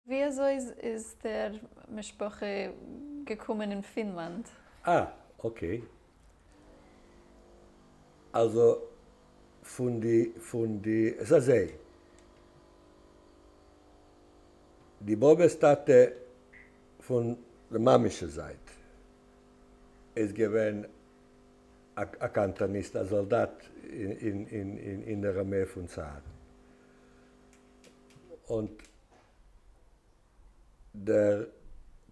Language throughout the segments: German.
Wieso ist der Mischproche gekommen in Finnland? Okay. Also es ist so, die Bobestate von der mamischen Seite ist gewesen ein Kantonist, ein Soldat in der Armee von Zaren. Und der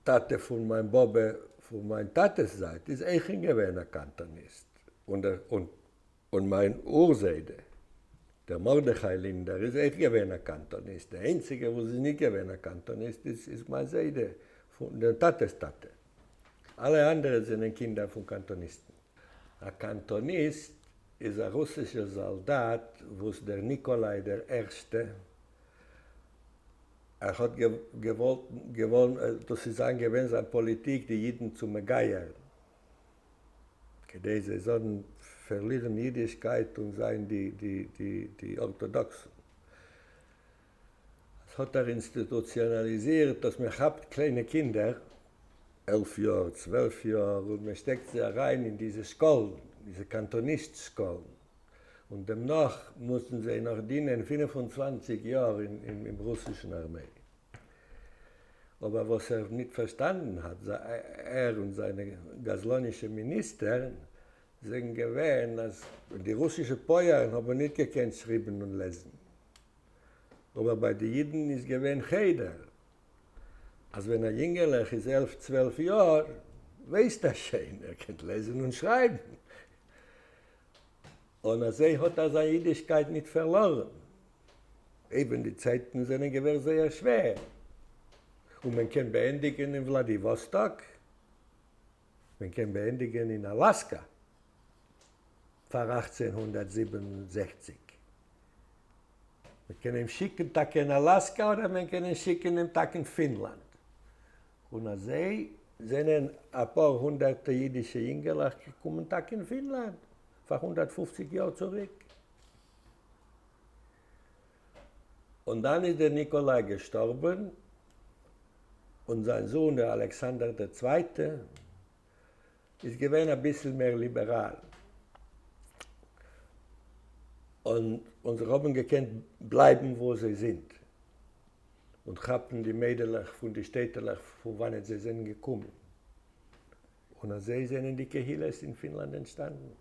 Tate von meinem Bobbe, von meiner Tates Seite, ist auch gewesen ein Kantonist. Und mein Urseide, der Mordechai Linder, ist auch gewesen ein Kantonist. Der Einzige, wo sie nicht gewesen ein Kantonist ist mein Seide, von der Tates Tate. Alle anderen sind Kinder von Kantonisten. Ein Kantonist ist ein russischer Soldat, wo es der Nikolai I. Hat gewollt, das ist gewesen seine Politik, die Jiden zu megeiern. Sie sollen verlieren Jüdischkeit und sein die Orthodoxen. Das hat institutionalisiert, dass man hat kleine Kinder, 11 Jahre, 12 Jahre, und man steckt sie rein in diese Schulen, diese Kantonistskolen. Und demnach mussten sie noch dienen 25 Jahre in der russischen Armee. Aber was er nicht verstanden hat, er und seine gaslonischen Minister, sind gewähnt, dass die russischen Bauern haben nicht gekannt schreiben und lesen. Aber bei den Jiden ist gewähnt Cheder. Also wenn ein Jüngerlich ist 11, 12 Jahre, weiß das schon, er kann lesen und schreiben. Und er hat seine Jüdischkeit nicht verloren. Eben die Zeiten sind gewesen sehr schwer. Und man kann beendigen in Vladivostok, man kann beendigen in Alaska, vor 1867. Man kann ihn schicken Tag in Alaska oder man kann ihn schicken im Tag in Finnland. Und als sie sind ein paar hunderte jüdische Jünger gekommen Tag in Finnland, vor 150 Jahren zurück. Und dann ist der Nikolai gestorben und sein Sohn, der Alexander II., ist gewesen ein bisschen mehr liberal. Und sie haben gekannt bleiben, wo sie sind. Und haben die Mädel von den Städten, von wann sie sind gekommen. Und sie sind in die Kehilles in Finnland entstanden.